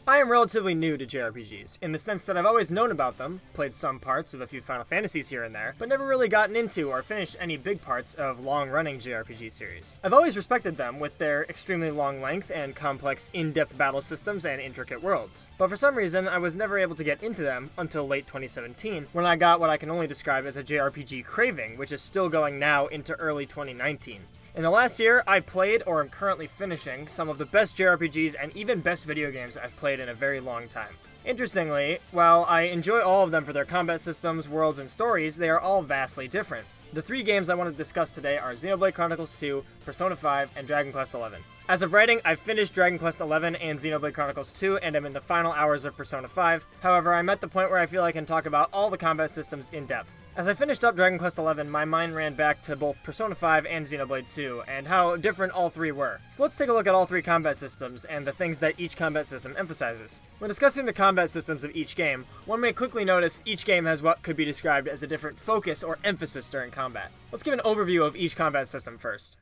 I am relatively new to JRPGs, in the sense that I've always known about them, played some parts of a few Final Fantasies here and there, but never really gotten into or finished any big parts of long-running JRPG series. I've always respected them with their extremely long length and complex in-depth battle systems and intricate worlds, but for some reason I was never able to get into them until late 2017, when I got what I can only describe as a JRPG craving, which is still going now into early 2019. In the last year, I played, or am currently finishing, some of the best JRPGs and even best video games I've played in a very long time. Interestingly, while I enjoy all of them for their combat systems, worlds, and stories, they are all vastly different. The three games I want to discuss today are Xenoblade Chronicles 2, Persona 5, and Dragon Quest XI. As of writing, I've finished Dragon Quest XI and Xenoblade Chronicles 2, and am in the final hours of Persona 5. However, I'm at the point where I feel I can talk about all the combat systems in depth. As I finished up Dragon Quest XI, my mind ran back to both Persona 5 and Xenoblade 2, and how different all three were. So let's take a look at all three combat systems, and the things that each combat system emphasizes. When discussing the combat systems of each game, one may quickly notice each game has what could be described as a different focus or emphasis during combat. Let's give an overview of each combat system first.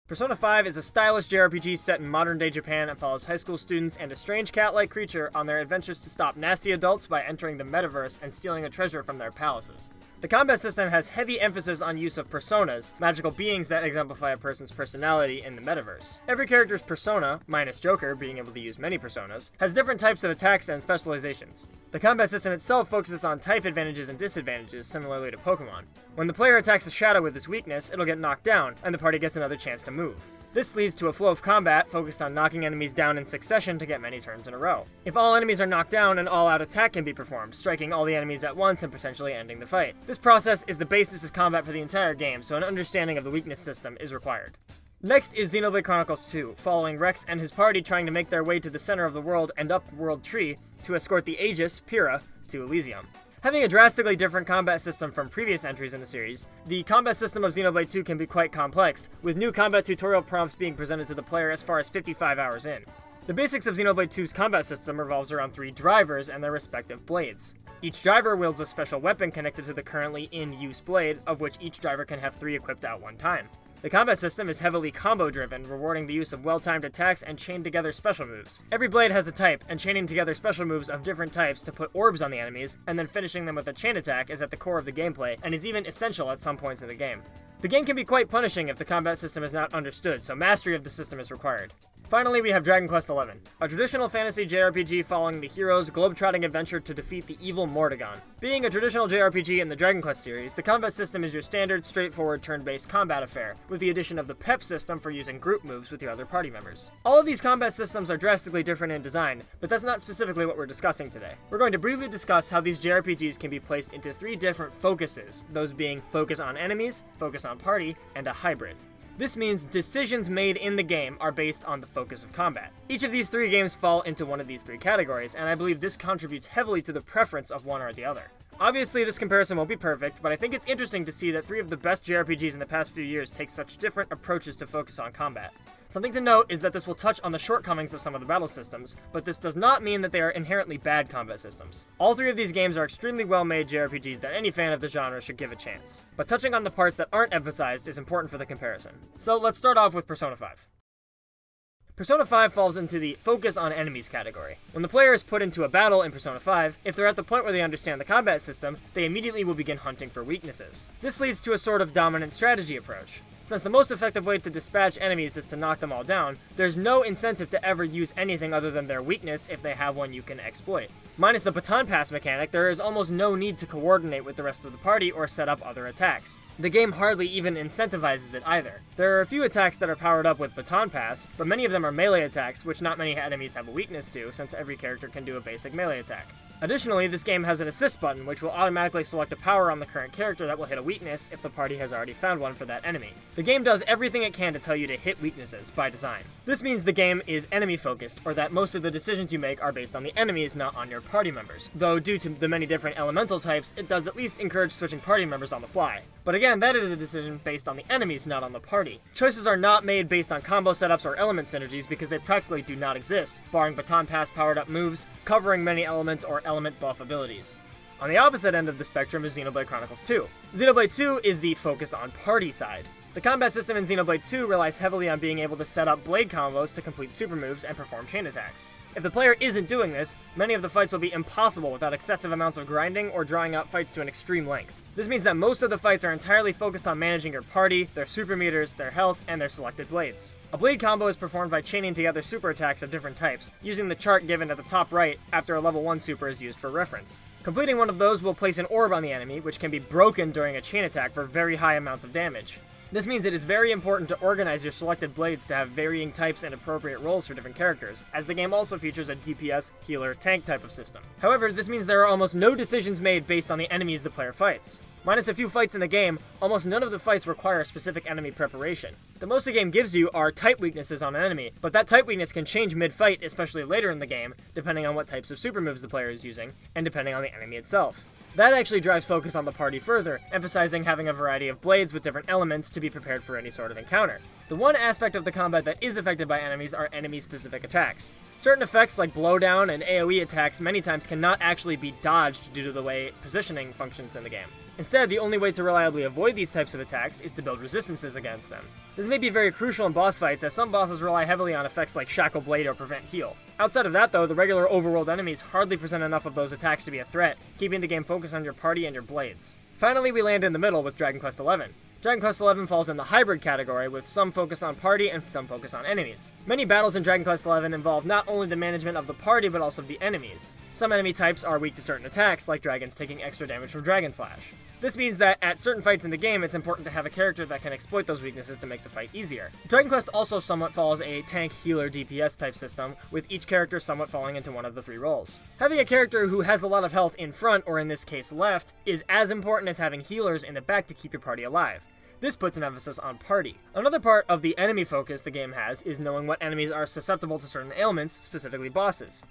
Persona 5 is a stylish JRPG set in modern-day Japan and follows high school students and a strange cat-like creature on their adventures to stop nasty adults by entering the metaverse and stealing a treasure from their palaces. The combat system has heavy emphasis on use of personas, magical beings that exemplify a person's personality in the metaverse. Every character's persona, minus Joker being able to use many personas, has different types of attacks and specializations. The combat system itself focuses on type advantages and disadvantages, similarly to Pokemon. When the player attacks a shadow with its weakness, it'll get knocked down, and the party gets another chance to move. This leads to a flow of combat focused on knocking enemies down in succession to get many turns in a row. If all enemies are knocked down, an all-out attack can be performed, striking all the enemies at once and potentially ending the fight. This process is the basis of combat for the entire game, so an understanding of the weakness system is required. Next is Xenoblade Chronicles 2, following Rex and his party trying to make their way to the center of the world and up the world tree to escort the Aegis, Pyrrha, to Elysium. Having a drastically different combat system from previous entries in the series, the combat system of Xenoblade 2 can be quite complex, with new combat tutorial prompts being presented to the player as far as 55 hours in. The basics of Xenoblade 2's combat system revolves around three drivers and their respective blades. Each driver wields a special weapon connected to the currently in-use blade, of which each driver can have 3 equipped at one time. The combat system is heavily combo-driven, rewarding the use of well-timed attacks and chained-together special moves. Every blade has a type, and chaining together special moves of different types to put orbs on the enemies, and then finishing them with a chain attack is at the core of the gameplay, and is even essential at some points in the game. The game can be quite punishing if the combat system is not understood, so mastery of the system is required. Finally, we have Dragon Quest XI, a traditional fantasy JRPG following the hero's globe-trotting adventure to defeat the evil Mordegon. Being a traditional JRPG in the Dragon Quest series, the combat system is your standard, straightforward turn-based combat affair, with the addition of the Pepp System for using group moves with your other party members. All of these combat systems are drastically different in design, but that's not specifically what we're discussing today. We're going to briefly discuss how these JRPGs can be placed into 3 different focuses, those being focus on enemies, focus on party, and a hybrid. This means decisions made in the game are based on the focus of combat. Each of these 3 games fall into one of these 3 categories, and I believe this contributes heavily to the preference of one or the other. Obviously, this comparison won't be perfect, but I think it's interesting to see that 3 of the best JRPGs in the past few years take such different approaches to focus on combat. Something to note is that this will touch on the shortcomings of some of the battle systems, but this does not mean that they are inherently bad combat systems. All 3 of these games are extremely well-made JRPGs that any fan of the genre should give a chance. But touching on the parts that aren't emphasized is important for the comparison. So let's start off with Persona 5. Persona 5 falls into the focus on enemies category. When the player is put into a battle in Persona 5, if they're at the point where they understand the combat system, they immediately will begin hunting for weaknesses. This leads to a sort of dominant strategy approach. Since the most effective way to dispatch enemies is to knock them all down, there's no incentive to ever use anything other than their weakness if they have one you can exploit. Minus the baton pass mechanic, there is almost no need to coordinate with the rest of the party or set up other attacks. The game hardly even incentivizes it either. There are a few attacks that are powered up with baton pass, but many of them are melee attacks, which not many enemies have a weakness to, since every character can do a basic melee attack. Additionally, this game has an assist button, which will automatically select a power on the current character that will hit a weakness if the party has already found one for that enemy. The game does everything it can to tell you to hit weaknesses, by design. This means the game is enemy-focused, or that most of the decisions you make are based on the enemies, not on your party members. Though, due to the many different elemental types, it does at least encourage switching party members on the fly. But again, that is a decision based on the enemies, not on the party. Choices are not made based on combo setups or element synergies because they practically do not exist, barring baton pass powered up moves, covering many elements, or element buff abilities. On the opposite end of the spectrum is Xenoblade Chronicles 2. Xenoblade 2 is the focused on party side. The combat system in Xenoblade 2 relies heavily on being able to set up blade combos to complete super moves and perform chain attacks. If the player isn't doing this, many of the fights will be impossible without excessive amounts of grinding or drawing out fights to an extreme length. This means that most of the fights are entirely focused on managing your party, their super meters, their health, and their selected blades. A blade combo is performed by chaining together super attacks of different types, using the chart given at the top right after a level 1 super is used for reference. Completing one of those will place an orb on the enemy, which can be broken during a chain attack for very high amounts of damage. This means it is very important to organize your selected blades to have varying types and appropriate roles for different characters, as the game also features a DPS, healer, tank type of system. However, this means there are almost no decisions made based on the enemies the player fights. Minus a few fights in the game, almost none of the fights require specific enemy preparation. The most the game gives you are type weaknesses on an enemy, but that type weakness can change mid-fight, especially later in the game, depending on what types of super moves the player is using, and depending on the enemy itself. That actually drives focus on the party further, emphasizing having a variety of blades with different elements to be prepared for any sort of encounter. The one aspect of the combat that is affected by enemies are enemy-specific attacks. Certain effects like blowdown and AoE attacks many times cannot actually be dodged due to the way positioning functions in the game. Instead, the only way to reliably avoid these types of attacks is to build resistances against them. This may be very crucial in boss fights, as some bosses rely heavily on effects like Shackle Blade or Prevent Heal. Outside of that though, the regular overworld enemies hardly present enough of those attacks to be a threat, keeping the game focused on your party and your blades. Finally, we land in the middle with Dragon Quest XI. Dragon Quest XI falls in the hybrid category, with some focus on party and some focus on enemies. Many battles in Dragon Quest XI involve not only the management of the party, but also the enemies. Some enemy types are weak to certain attacks, like dragons taking extra damage from Dragon Slash. This means that at certain fights in the game, it's important to have a character that can exploit those weaknesses to make the fight easier. Dragon Quest also somewhat follows a tank, healer, DPS type system, with each character somewhat falling into one of the three roles. Having a character who has a lot of health in front, or in this case left, is as important as having healers in the back to keep your party alive. This puts an emphasis on party. Another part of the enemy focus the game has is knowing what enemies are susceptible to certain ailments, specifically bosses.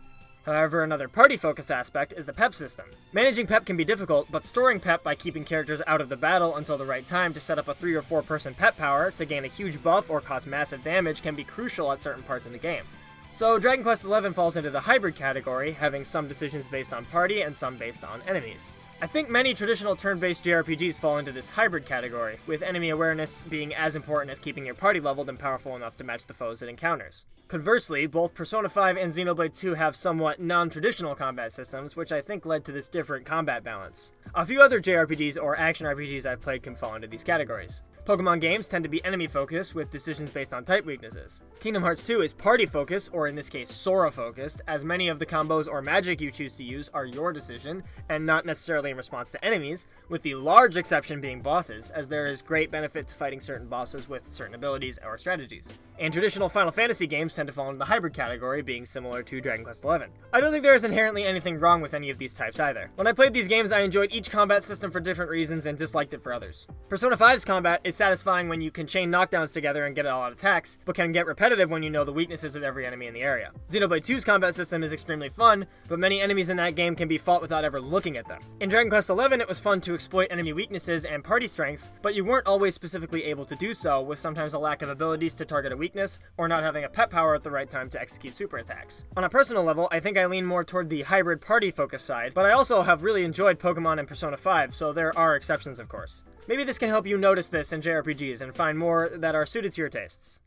However, another party-focused aspect is the Pepp System. Managing Pepp can be difficult, but storing Pepp by keeping characters out of the battle until the right time to set up a 3 or 4 person Pepp power to gain a huge buff or cause massive damage can be crucial at certain parts in the game. So Dragon Quest XI falls into the hybrid category, having some decisions based on party and some based on enemies. I think many traditional turn-based JRPGs fall into this hybrid category, with enemy awareness being as important as keeping your party leveled and powerful enough to match the foes it encounters. Conversely, both Persona 5 and Xenoblade 2 have somewhat non-traditional combat systems, which I think led to this different combat balance. A few other JRPGs or action RPGs I've played can fall into these categories. Pokemon games tend to be enemy-focused, with decisions based on type weaknesses. Kingdom Hearts 2 is party-focused, or in this case Sora-focused, as many of the combos or magic you choose to use are your decision, and not necessarily in response to enemies, with the large exception being bosses, as there is great benefit to fighting certain bosses with certain abilities or strategies. And traditional Final Fantasy games tend to fall into the hybrid category, being similar to Dragon Quest XI. I don't think there is inherently anything wrong with any of these types either. When I played these games, I enjoyed each combat system for different reasons and disliked it for others. Persona 5's combat is satisfying when you can chain knockdowns together and get all out attacks, but can get repetitive when you know the weaknesses of every enemy in the area. Xenoblade 2's combat system is extremely fun, but many enemies in that game can be fought without ever looking at them. In Dragon Quest XI, it was fun to exploit enemy weaknesses and party strengths, but you weren't always specifically able to do so, with sometimes a lack of abilities to target a weakness, or not having a Pepp power at the right time to execute super attacks. On a personal level, I think I lean more toward the hybrid party-focused side, but I also have really enjoyed Pokemon and Persona 5, so there are exceptions of course. Maybe this can help you notice this in JRPGs and find more that are suited to your tastes.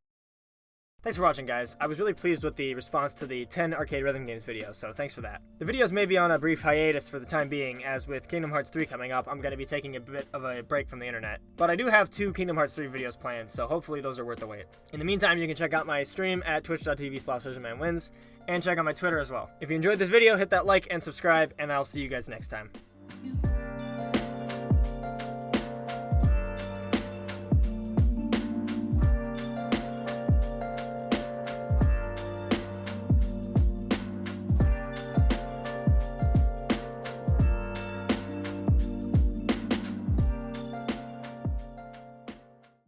Thanks for watching, guys. I was really pleased with the response to the 10 arcade rhythm games video, so thanks for that. The videos may be on a brief hiatus for the time being, as with Kingdom Hearts 3 coming up, I'm going to be taking a bit of a break from the internet. But I do have 2 Kingdom Hearts 3 videos planned, so hopefully those are worth the wait. In the meantime, you can check out my stream at twitch.tv/SojaManWins, and check out my Twitter as well. If you enjoyed this video, hit that like and subscribe, and I'll see you guys next time.